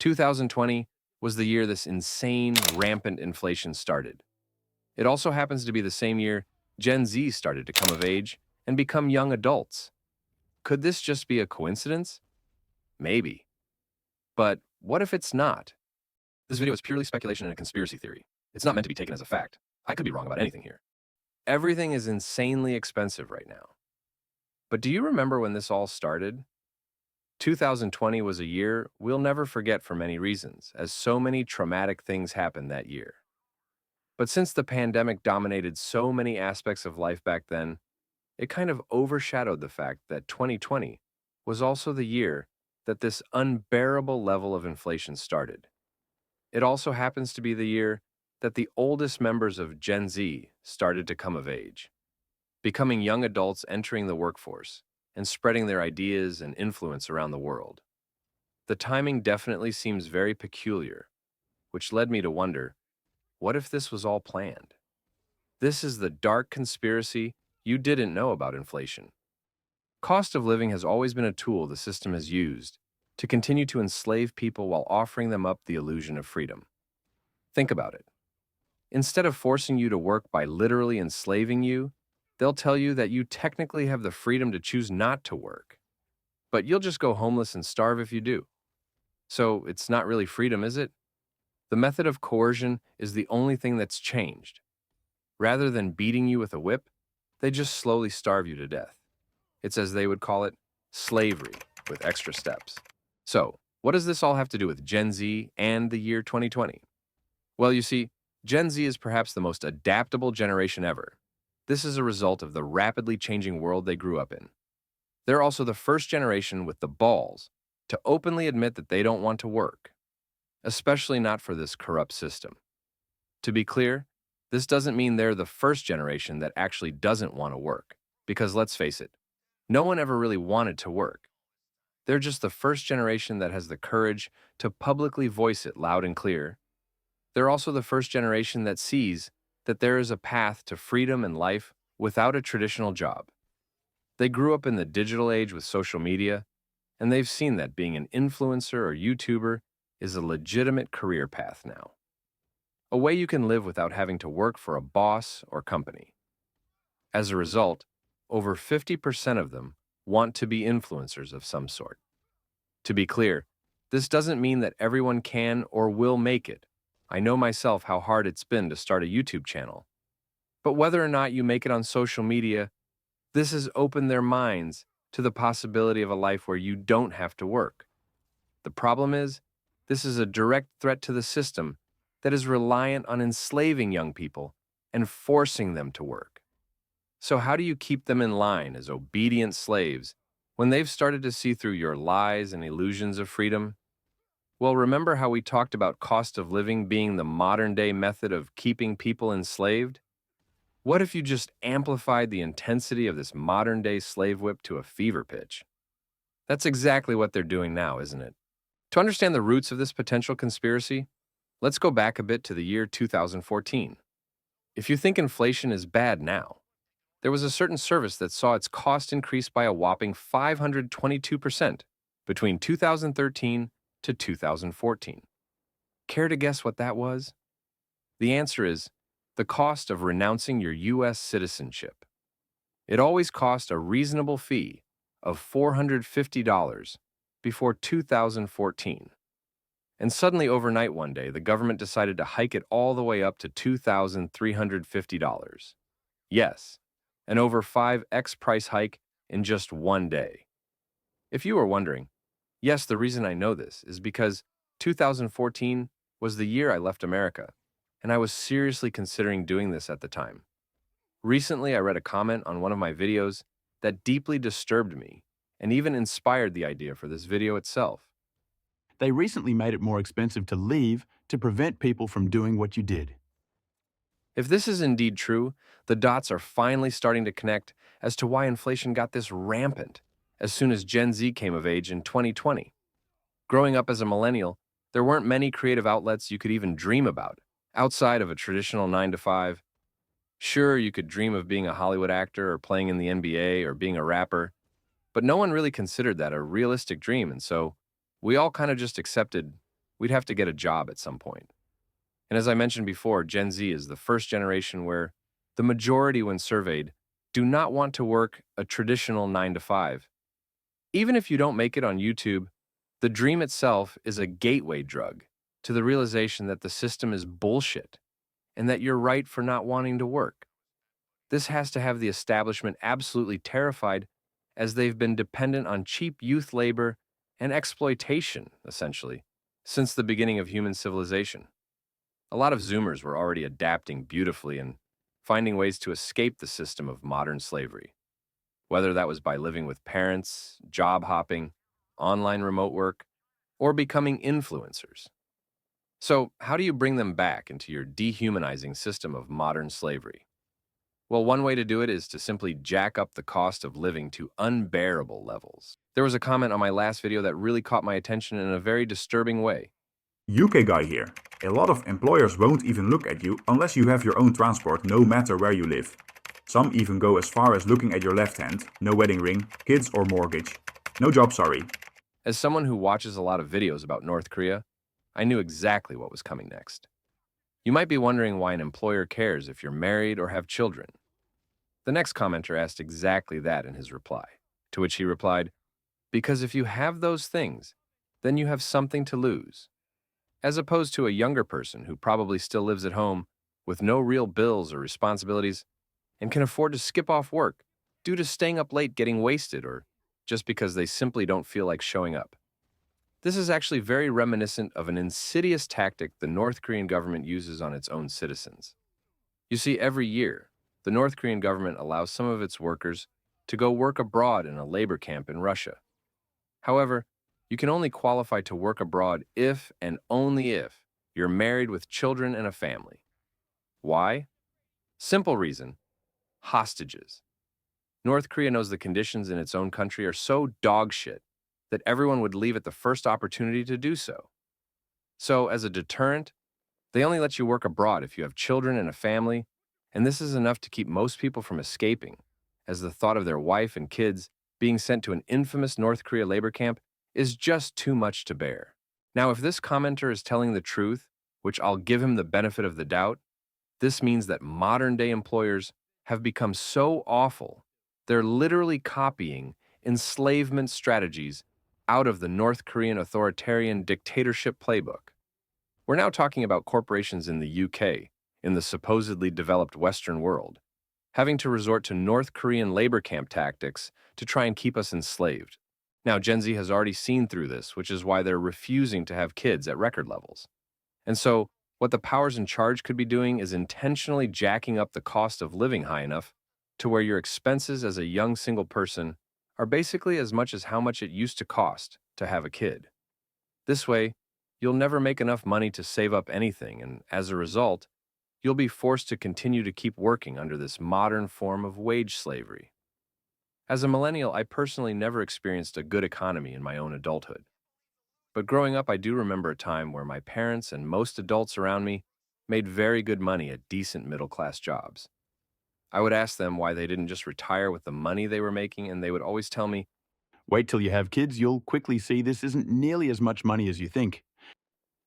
2020 was the year this insane, rampant inflation started. It also happens to be the same year Gen Z started to come of age and become young adults. Could this just be a coincidence? Maybe. But what if it's not? This video is purely speculation and a conspiracy theory. It's not meant to be taken as a fact. I could be wrong about anything here. Everything is insanely expensive right now. But do you remember when this all started? 2020 was a year we'll never forget for many reasons, as so many traumatic things happened that year. But since the pandemic dominated so many aspects of life back then, it kind of overshadowed the fact that 2020 was also the year that this unbearable level of inflation started. It also happens to be the year that the oldest members of Gen Z started to come of age, becoming young adults entering the workforce and spreading their ideas and influence around the world. The timing definitely seems very peculiar, which led me to wonder, what if this was all planned? This is the dark conspiracy you didn't know about inflation. Cost of living has always been a tool the system has used to continue to enslave people while offering them up the illusion of freedom. Think about it. Instead of forcing you to work by literally enslaving you, they'll tell you that you technically have the freedom to choose not to work. But you'll just go homeless and starve if you do. So it's not really freedom, is it? The method of coercion is the only thing that's changed. Rather than beating you with a whip, they just slowly starve you to death. It's, as they would call it, slavery with extra steps. So, what does this all have to do with Gen Z and the year 2020? Well, you see, Gen Z is perhaps the most adaptable generation ever. This is a result of the rapidly changing world they grew up in. They're also the first generation with the balls to openly admit that they don't want to work, especially not for this corrupt system. To be clear, this doesn't mean they're the first generation that actually doesn't want to work, because let's face it, no one ever really wanted to work. They're just the first generation that has the courage to publicly voice it loud and clear. They're also the first generation that sees that there is a path to freedom and life without a traditional job. They grew up in the digital age with social media, and they've seen that being an influencer or YouTuber is a legitimate career path now. A way you can live without having to work for a boss or company. As a result, over 50% of them want to be influencers of some sort. To be clear, this doesn't mean that everyone can or will make it. I know myself how hard it's been to start a YouTube channel. But whether or not you make it on social media, this has opened their minds to the possibility of a life where you don't have to work. The problem is, this is a direct threat to the system that is reliant on enslaving young people and forcing them to work. So how do you keep them in line as obedient slaves when they've started to see through your lies and illusions of freedom? Well, remember how we talked about cost of living being the modern-day method of keeping people enslaved? What if you just amplified the intensity of this modern-day slave whip to a fever pitch? That's exactly what they're doing now, isn't it? To understand the roots of this potential conspiracy, let's go back a bit to the year 2014. If you think inflation is bad now, there was a certain service that saw its cost increase by a whopping 522% between 2013 to 2014. Care to guess what that was? The answer is the cost of renouncing your U.S. citizenship. It always cost a reasonable fee of $450 before 2014. And suddenly overnight one day, the government decided to hike it all the way up to $2,350. Yes, an over 5x price hike in just one day. If you were wondering, yes, the reason I know this is because 2014 was the year I left America, and I was seriously considering doing this at the time. Recently, I read a comment on one of my videos that deeply disturbed me and even inspired the idea for this video itself. They recently made it more expensive to leave to prevent people from doing what you did. If this is indeed true, the dots are finally starting to connect as to why inflation got this rampant as soon as Gen Z came of age in 2020. Growing up as a millennial, there weren't many creative outlets you could even dream about outside of a traditional 9-to-5. Sure, you could dream of being a Hollywood actor or playing in the NBA or being a rapper, but no one really considered that a realistic dream, and so we all kind of just accepted, we'd have to get a job at some point. And as I mentioned before, Gen Z is the first generation where the majority, when surveyed, do not want to work a traditional 9 to 5. Even if you don't make it on YouTube, the dream itself is a gateway drug to the realization that the system is bullshit and that you're right for not wanting to work. This has to have the establishment absolutely terrified, as they've been dependent on cheap youth labor and exploitation, essentially, since the beginning of human civilization. A lot of Zoomers were already adapting beautifully and finding ways to escape the system of modern slavery, whether that was by living with parents, job hopping, online remote work, or becoming influencers. So, how do you bring them back into your dehumanizing system of modern slavery? Well, one way to do it is to simply jack up the cost of living to unbearable levels. There was a comment on my last video that really caught my attention in a very disturbing way. UK guy here. A lot of employers won't even look at you unless you have your own transport, no matter where you live. Some even go as far as looking at your left hand, no wedding ring, kids or mortgage. No job, sorry. As someone who watches a lot of videos about North Korea, I knew exactly what was coming next. You might be wondering why an employer cares if you're married or have children. The next commenter asked exactly that in his reply, to which he replied, because if you have those things, then you have something to lose. As opposed to a younger person who probably still lives at home with no real bills or responsibilities and can afford to skip off work due to staying up late getting wasted or just because they simply don't feel like showing up. This is actually very reminiscent of an insidious tactic the North Korean government uses on its own citizens. You see, every year, the North Korean government allows some of its workers to go work abroad in a labor camp in Russia. However, you can only qualify to work abroad if and only if you're married with children and a family. Why? Simple reason: hostages. North Korea knows the conditions in its own country are so dog shit that everyone would leave at the first opportunity to do so. So, as a deterrent, they only let you work abroad if you have children and a family, and this is enough to keep most people from escaping, as the thought of their wife and kids being sent to an infamous North Korea labor camp is just too much to bear. Now, if this commenter is telling the truth, which I'll give him the benefit of the doubt, this means that modern-day employers have become so awful, they're literally copying enslavement strategies out of the North Korean authoritarian dictatorship playbook. We're now talking about corporations in the UK, in the supposedly developed Western world, having to resort to North Korean labor camp tactics to try and keep us enslaved. Now, Gen Z has already seen through this, which is why they're refusing to have kids at record levels. And so, what the powers in charge could be doing is intentionally jacking up the cost of living high enough to where your expenses as a young single person are basically as much as how much it used to cost to have a kid. This way, you'll never make enough money to save up anything, and as a result, you'll be forced to continue to keep working under this modern form of wage slavery. As a millennial, I personally never experienced a good economy in my own adulthood. But growing up, I do remember a time where my parents and most adults around me made very good money at decent middle-class jobs. I would ask them why they didn't just retire with the money they were making, and they would always tell me, Wait till you have kids, you'll quickly see this isn't nearly as much money as you think.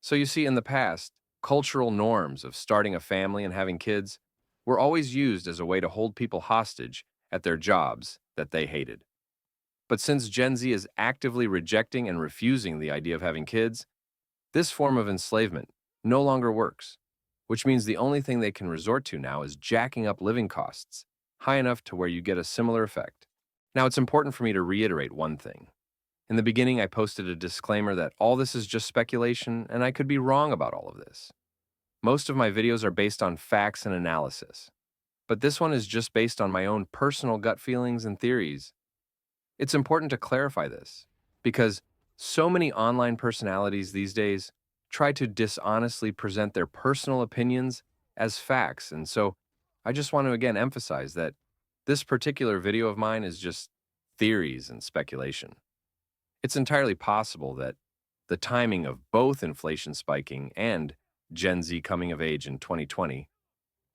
so you see, in the past, cultural norms of starting a family and having kids were always used as a way to hold people hostage at their jobs that they hated. But since Gen Z is actively rejecting and refusing the idea of having kids, this form of enslavement no longer works, which means the only thing they can resort to now is jacking up living costs high enough to where you get a similar effect. Now, it's important for me to reiterate one thing. In the beginning, I posted a disclaimer that all this is just speculation, and I could be wrong about all of this. Most of my videos are based on facts and analysis, but this one is just based on my own personal gut feelings and theories. It's important to clarify this, because so many online personalities these days try to dishonestly present their personal opinions as facts, and so I just want to again emphasize that this particular video of mine is just theories and speculation. It's entirely possible that the timing of both inflation spiking and Gen Z coming of age in 2020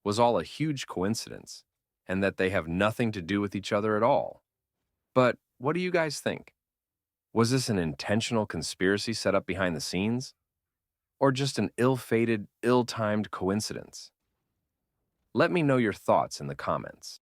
was all a huge coincidence, and that they have nothing to do with each other at all. But what do you guys think? Was this an intentional conspiracy set up behind the scenes? or just an ill-fated, ill-timed coincidence? Let me know your thoughts in the comments.